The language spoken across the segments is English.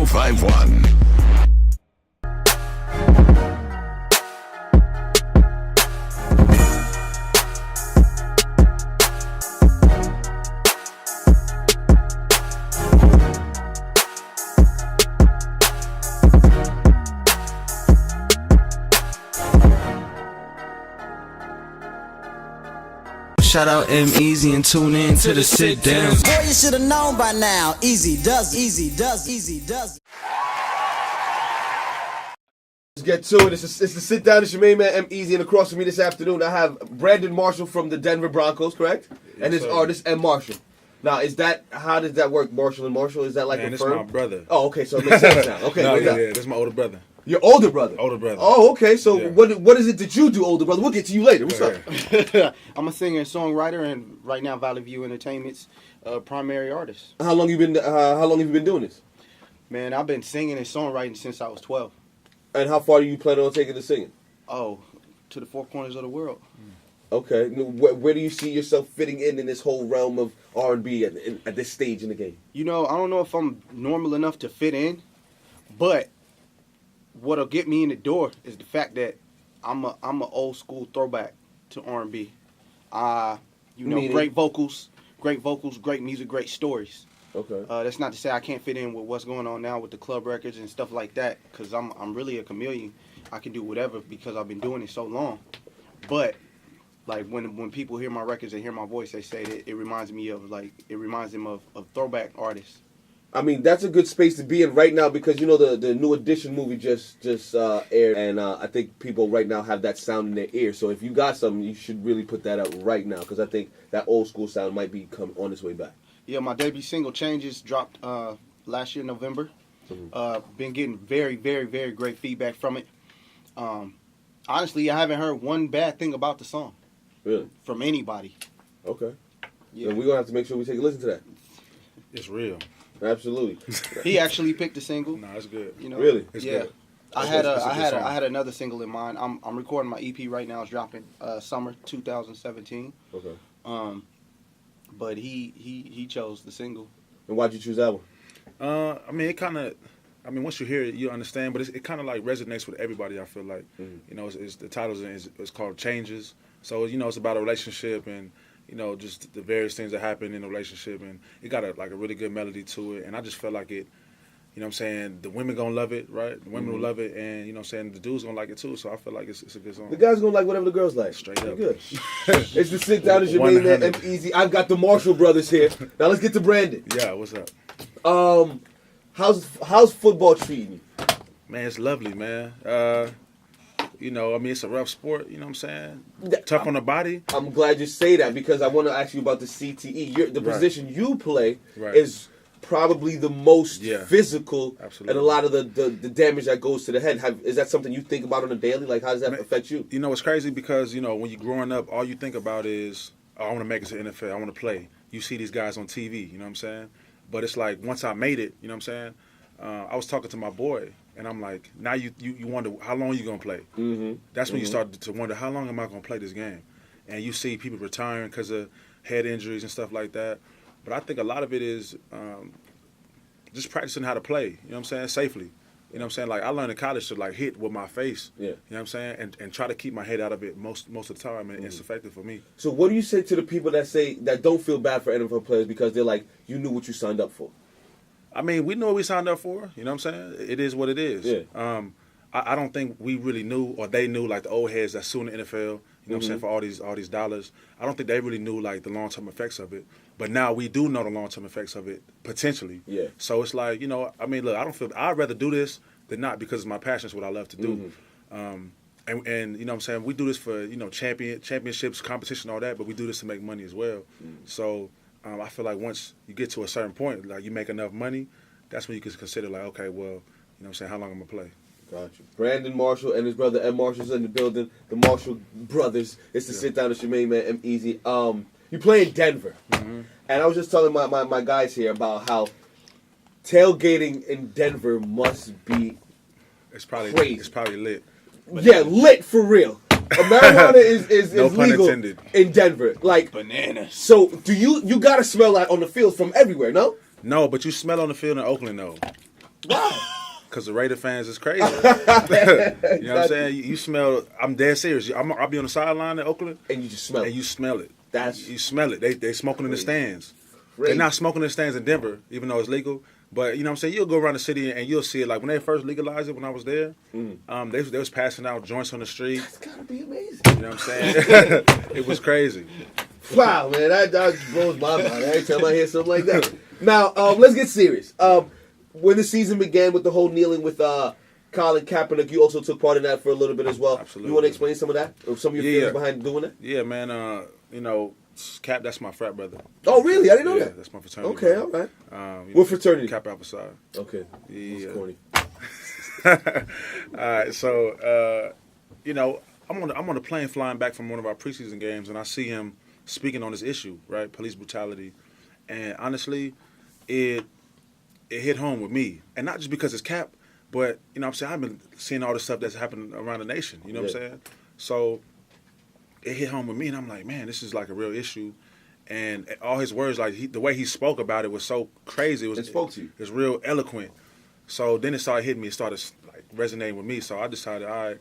1051. Shout out EmEz and tune in to the sit down. Boy, you should have known by now. Easy does, easy does, easy does. Let's get to it. It's the sit down. It's your main man EmEz, and across from me this afternoon I have Brandon Marshall from the Denver Broncos, correct? And his artist M. Marshall. Now, how does that work, Marshall and Marshall? Is that like a firm? This is my brother. Oh, okay, so it makes sense now. Okay, this is my older brother. Your older brother? Older brother. Oh, okay, so what is it that you do, older brother? We'll get to you later. What's up? I'm a singer and songwriter, and right now Valley View Entertainment's primary artist. How long have you been doing this? Man, I've been singing and songwriting since I was 12. And how far do you plan on taking the singing? Oh, to the four corners of the world. Okay, where do you see yourself fitting in this whole realm of R&B at this stage in the game? You know, I don't know if I'm normal enough to fit in, but what'll get me in the door is the fact that I'm a old school throwback to R&B. Great vocals, great music, great stories. Okay. That's not to say I can't fit in with what's going on now with the club records and stuff like that, because I'm really a chameleon. I can do whatever because I've been doing it so long. But like when people hear my records and hear my voice, they say that it reminds them of throwback artists. I mean, that's a good space to be in right now because, you know, the New Edition movie just aired, and I think people right now have that sound in their ear. So if you got something, you should really put that out right now because I think that old school sound might be on its way back. Yeah, my debut single, Changes, dropped last year, November. Mm-hmm. Been getting very, very, very great feedback from it. Honestly, I haven't heard one bad thing about the song. Really? From anybody. Okay. Yeah. And we're going to have to make sure we take a listen to that. It's real. Absolutely. He actually picked the single. No, it's good. You know, really? It's yeah. good. I had another single in mind. I'm recording my EP right now. It's dropping summer 2017. Okay. But he chose the single. And why'd you choose that one? Once you hear it, you understand. But it kind of like resonates with everybody. I feel like, you know, the title is called Changes. So you know, it's about a relationship and, you know, just the various things that happen in a relationship, and it got a really good melody to it, and I just felt like it, you know what I'm saying, the women gonna love it, right? The women will love it, and you know what I'm saying, the dudes gonna like it too, so I feel like it's a good song. The guys gonna like whatever the girls like. Straight up. Good. It's the sit down as your main man, EmEz. I've got the Marshall brothers here. Now let's get to Brandon. Yeah, what's up? How's football treating you? Man, it's lovely, man. You know, I mean, it's a rough sport, you know what I'm saying? Tough on the body. I'm glad you say that because I want to ask you about the CTE. The position you play is probably the most physical. Absolutely. And a lot of the damage that goes to the head. Is that something you think about on a daily? Like, how does that affect you? You know, it's crazy because, you know, when you're growing up, all you think about is, I want to make it to the NFL. I want to play. You see these guys on TV, you know what I'm saying? But it's like, once I made it, you know what I'm saying? I was talking to my boy. And I'm like, now you wonder, how long are you going to play? Mm-hmm. That's when you start to wonder, how long am I going to play this game? And you see people retiring because of head injuries and stuff like that. But I think a lot of it is just practicing how to play, you know what I'm saying, safely. You know what I'm saying? Like, I learned in college to, like, hit with my face, you know what I'm saying, and try to keep my head out of it most of the time, and it's effective for me. So what do you say to the people that don't feel bad for NFL players because they're like, you knew what you signed up for? I mean, we know what we signed up for. You know what I'm saying? It is what it is. Yeah. I don't think we really knew, or they knew, like the old heads that suing the NFL. You know what I'm saying, for all these dollars. I don't think they really knew like the long-term effects of it. But now we do know the long-term effects of it potentially. Yeah. So it's like, you know, I mean, look, I'd rather do this than not because it's my passion. It's what I love to do. And you know what I'm saying, we do this for, you know, championships, competition, all that. But we do this to make money as well. So. I feel like once you get to a certain point, like you make enough money, that's when you can consider like, okay, well, you know what I'm saying, how long I'm going to play. Got you. Brandon Marshall and his brother M. Marshall's in the building. The Marshall brothers. It's the sit down with your main man, EmEz. You play in Denver. Mm-hmm. And I was just telling my guys here about how tailgating in Denver must be crazy. It's probably lit. Yeah, lit for real. Marijuana is no pun legal intended. In Denver. Like bananas. So do you gotta smell that on the field from everywhere, no? No, but you smell on the field in Oakland though. Because the Raider fans is crazy. You know what I'm saying? You smell. I'm dead serious. I'll be on the sideline in Oakland, And you just smell it. and you smell it. That's You smell it. They smoking in the stands. crazy. They're not smoking in the stands in Denver, even though it's legal. But you know what I'm saying? You'll go around the city and you'll see it. Like when they first legalized it, when I was there, they was passing out joints on the street. It's gotta be amazing. You know what I'm saying? It was crazy. Wow, man, that just blows my mind every time I hear something like that. Now, let's get serious. When the season began with the whole kneeling with Colin Kaepernick, you also took part in that for a little bit as well. Absolutely. You want to explain some of that? Or some of your feelings behind doing that? Yeah, man. You know, Cap, that's my frat brother. Oh, really? I didn't know that. That's my fraternity. Okay, brother. all right. You What fraternity? Cap Alpha Psi. Okay. Yeah. That's corny. All right, so you know, I'm on a plane flying back from one of our preseason games, and I see him speaking on this issue, right? Police brutality, and honestly, it hit home with me, and not just because it's Cap, but you know what I'm saying, I've been seeing all the stuff that's happening around the nation. You know what I'm saying? So it hit home with me, and I'm like, man, this is like a real issue. And all his words, like the way he spoke about it was so crazy. It spoke to you. It was real eloquent. So then it started hitting me. It started like resonating with me. So I decided, all right,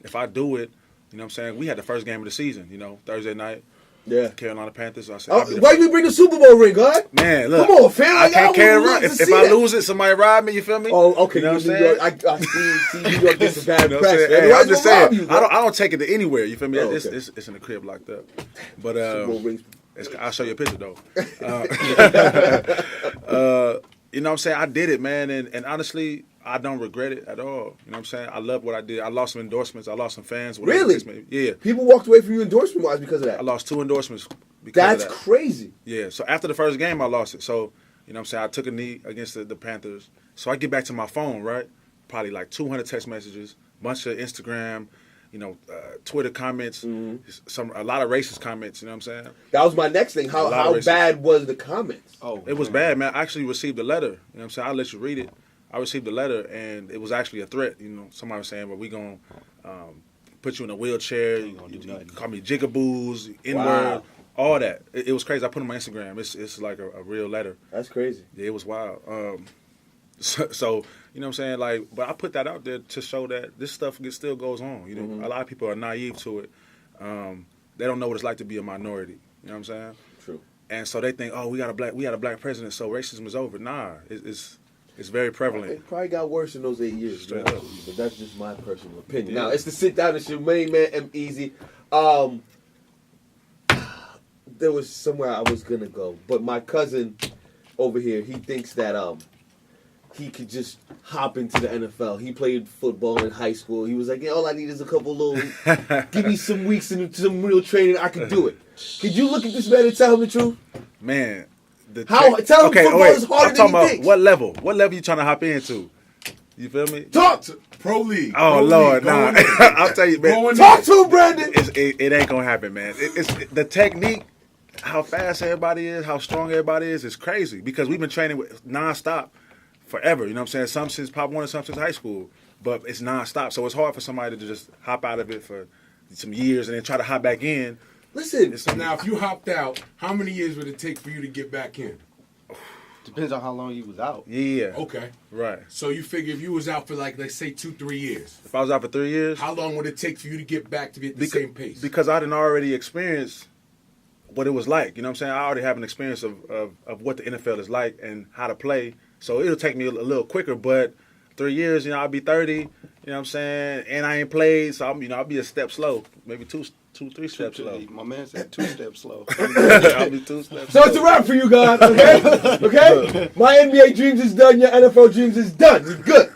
if I do it, you know what I'm saying? We had the first game of the season, you know, Thursday night. Yeah. Carolina Panthers. So I said, Why you bring the Super Bowl ring, God? man, look. Come on, fam. I can't carry would love around. to If see I that. lose it, somebody rob me, you feel me? Oh, okay. You know what I'm New saying? York, I see New York gets a bad You know what I'm press. saying? Hey, I'm just saying, You, I don't take it to anywhere, you feel me? Oh, It's okay. in the crib locked up. But Super Bowl rings. I'll show you a picture though. You know what I'm saying? I did it, man, and honestly, I don't regret it at all. You know what I'm saying? I love what I did. I lost some endorsements. I lost some fans. whatever Really? the case may be. Yeah. People walked away from you endorsement-wise because of that. I lost 2 endorsements because That's of that. crazy. Yeah. So after the first game, I lost it. So, you know what I'm saying? I took a knee against the Panthers. So I get back to my phone, right? Probably like 200 text messages, bunch of Instagram, you know, Twitter comments, a lot of racist comments, you know what I'm saying? That was my next thing. A lot How of racist. bad was the comments? Oh, It was bad, man. I actually received a letter. You know what I'm saying? I'll let you read it. I received a letter, and it was actually a threat. You know, somebody was saying, well, we going to put you in a wheelchair. You call me jigaboos, N-word, Wow. all that. It was crazy. I put it on my Instagram. It's like a real letter. That's crazy. Yeah, it was wild. So, you know what I'm saying? Like, but I put that out there to show that this stuff still goes on. You know, a lot of people are naive to it. They don't know what it's like to be a minority. You know what I'm saying? True. And so they think, oh, we got a black president, so racism is over. Nah, it's very prevalent. It probably got worse in those 8 years, Straight man. up. But that's just my personal opinion. Yeah. Now, it's the sit down. It's your main man, EmEz. There was somewhere I was gonna go, but my cousin over here, he thinks that he could just hop into the NFL. He played football in high school. He was like, yeah, all I need is a couple little, give me some weeks and some real training. I can do it. Could you look at this man and tell him the truth? Man, Tell him football is harder I'm than talking he about thinks. what level? What level you trying to hop into? You feel me? Talk Pro League. Oh Pro Lord, League. nah. Going in. I'll tell you, man. Going in. Talk to him, Brandon. It ain't gonna happen, man. It's the technique, how fast everybody is, how strong everybody is crazy. Because we've been training with nonstop forever. You know what I'm saying? Some since Pop 1 and some since high school, but it's nonstop. So it's hard for somebody to just hop out of it for some years and then try to hop back in. Listen, Now, if you hopped out, how many years would it take for you to get back in? depends on how long you was out. Yeah, Okay. right. So you figure if you was out for like, let's say 2-3 years, If I was out for 3 years, how long would it take for you to get back to be at the same pace? because I didn't already experience what it was like. You know what I'm saying? I already have an experience of what the NFL is like and how to play. So it'll take me a little quicker, but 3 years, you know, I'll be 30, you know what I'm saying? And I ain't played, so I'll be a step slow, maybe two, 3 steps slow. My man said 2 steps slow. I'll be 2 steps so it's a wrap for you guys, okay? Okay? My NBA dreams is done. Your NFL dreams is done. You're good.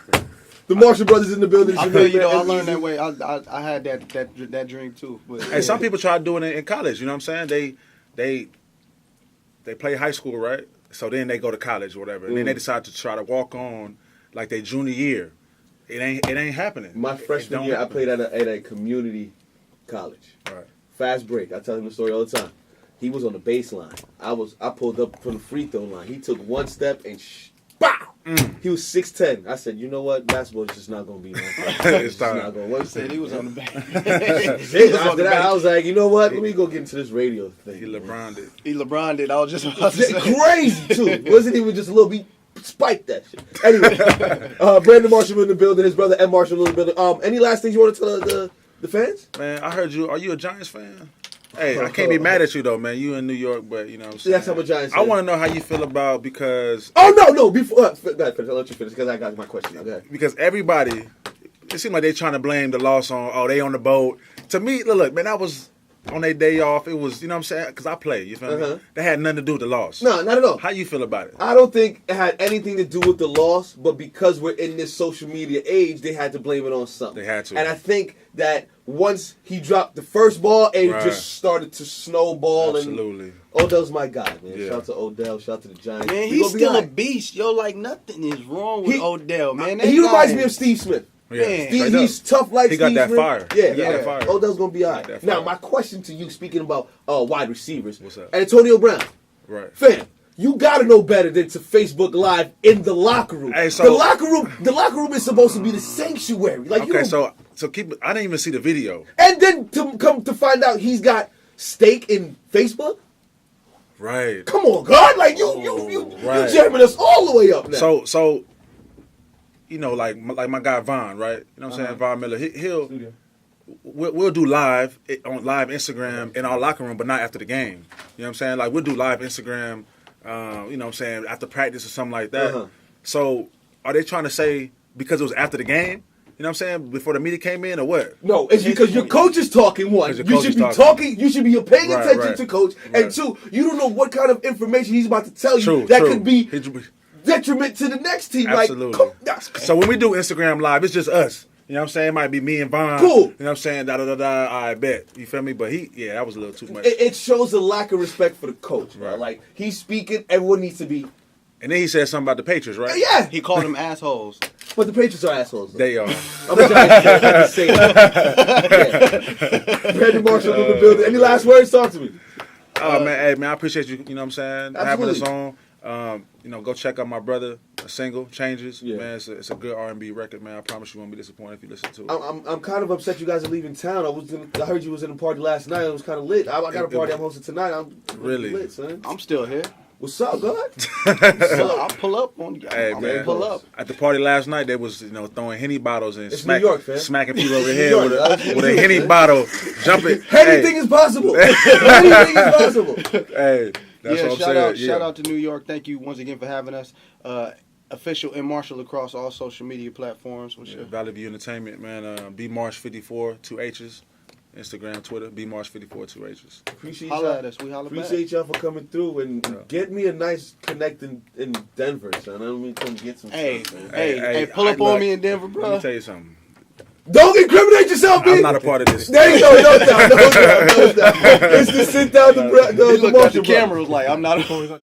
The Marshall Brothers in the building. I feel you know. I learned that way. I had that dream too. But Hey, some people try doing it in college, you know what I'm saying? They play high school, right? So then they go to college or whatever. And then they decide to try to walk on like their junior year. It ain't happening. My It freshman don't year, I happen. played at a community college. Right. Fast break. I tell him the story all the time. He was on the baseline. I pulled up from the free throw line. He took one step and bow. He was 6'10". I said, you know what? Basketball is just not going to be my thing. It's just time. not going to work. said he was on the back. After that, I was like, you know what? Let me go get into this radio thing. He LeBron'd it. He LeBron did. I was just about to say. Crazy, too. Wasn't even just a little bit spike that shit. Anyway, Brandon Marshall in the building, his brother Ed Marshall in the building. Any last things you want to tell the fans? Man, I heard you. Are you a Giants fan? Hey, I can't be mad at you though, man. You in New York, but you know what I'm saying. Yes, I'm a Giants fan. I want to know how you feel about because. Oh no! Before go ahead, finish. I'll let you finish because I got my question. Now. Go ahead. Because everybody, it seems like they trying to blame the loss on they on the boat. To me, look, man, that was on their day off. It was, you know what I'm saying? Because I play. You feel me? That had nothing to do with the loss. No, not at all. How you feel about it? I don't think it had anything to do with the loss, but because we're in this social media age, they had to blame it on something. They had to. And I think that once he dropped the first ball, it Right. just started to snowball. Absolutely. And Odell's my guy, man. Yeah. Shout out to Odell. Shout out to the Giants. Man, We he's gonna be still all a right. beast, yo. Like nothing is wrong with Odell, man. That He reminds guy me of is- Steve Smith. Yeah, Man. straight up. He's tough like He Steve got that Smith. fire. Yeah, He got that fire. Odell's gonna be all got right. that Now, fire. my question to you, speaking about wide receivers, What's up? Antonio Brown, Right. fam, you gotta know better than to Facebook Live in the locker room. Hey, so- the locker room is supposed to be the sanctuary. Like you Okay, don't- so keep. I didn't even see the video. and then to come to find out he's got stake in Facebook. Right. Come on, God, like you Right. jamming us all the way up now. So, you know, like my guy Von, right? You know what I'm saying? Von Miller. He'll we'll do live on live Instagram in our locker room, but not after the game. You know what I'm saying? Like we'll do live Instagram. You know what I'm saying, after practice or something like that. So are they trying to say because it was after the game? You know what I'm saying? Before the media came in or what? No, it's because your coach is talking. One, Because your you coach should is be talking. talking. You should be paying Right, attention right. to coach. Right. And two, you don't know what kind of information he's about to tell you True, that true. could be detriment to the next team. Absolutely. Like, So when we do Instagram live, it's just us. You know what I'm saying? It might be me and Von. Cool. You know what I'm saying? I bet. You feel me? But that was a little too much. it shows a lack of respect for the coach. Right. Right. Like he's speaking, everyone needs to be. And then he said something about the Patriots, right? Yeah, He called them assholes. but the Patriots are assholes. They are. I'm a Giants fan, I just say that. Yeah. Brandon Marshall in the building. Any last words? Talk to me. Oh man, hey man, I appreciate you. You know what I'm saying? Having us Absolutely. on. You know, go check out my brother, a single Changes. Yeah. Man, it's a good R&B record, man. I promise you won't be disappointed if you listen to it. I'm kind of upset you guys are leaving town. I heard you was in a party last night. It was kind of lit. I got a party I'm hosting tonight. I'm Really? lit, son. I'm still here. What's up, God? So I'll pull up on you. Hey I'm man, gonna pull up. at the party last night, they was throwing Henny bottles and It's New York, fam. smacking people over It's the New head York. with a Henny bottle, jumping. Anything is possible. Anything is possible. Hey, that's Yeah, what I'm shout saying. out, yeah. shout out to New York. Thank you once again for having us. Official and Marshall across all social media platforms. What's your Valley View Entertainment, man. BMarsh54, 2 H's. Instagram, Twitter, BMarsh54, 2 H's. Appreciate holla y'all. at us? We holla back. Appreciate y'all for coming through and get me a nice connect in Denver, son. I don't mean come get some Hey, stuff, man. hey, pull up on me in Denver, Let bro. me tell you something. Don't incriminate yourself, I'm B. not a part of this. There you go, no doubt, no doubt, no doubt. It's to sit down He the looked at the Marshall camera, brother. was like, I'm not a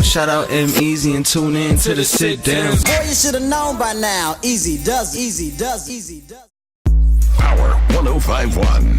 Shout out EmEz and tune in to the sit down. Boy, you should have known by now. Easy does, easy does, easy does. Power 1051.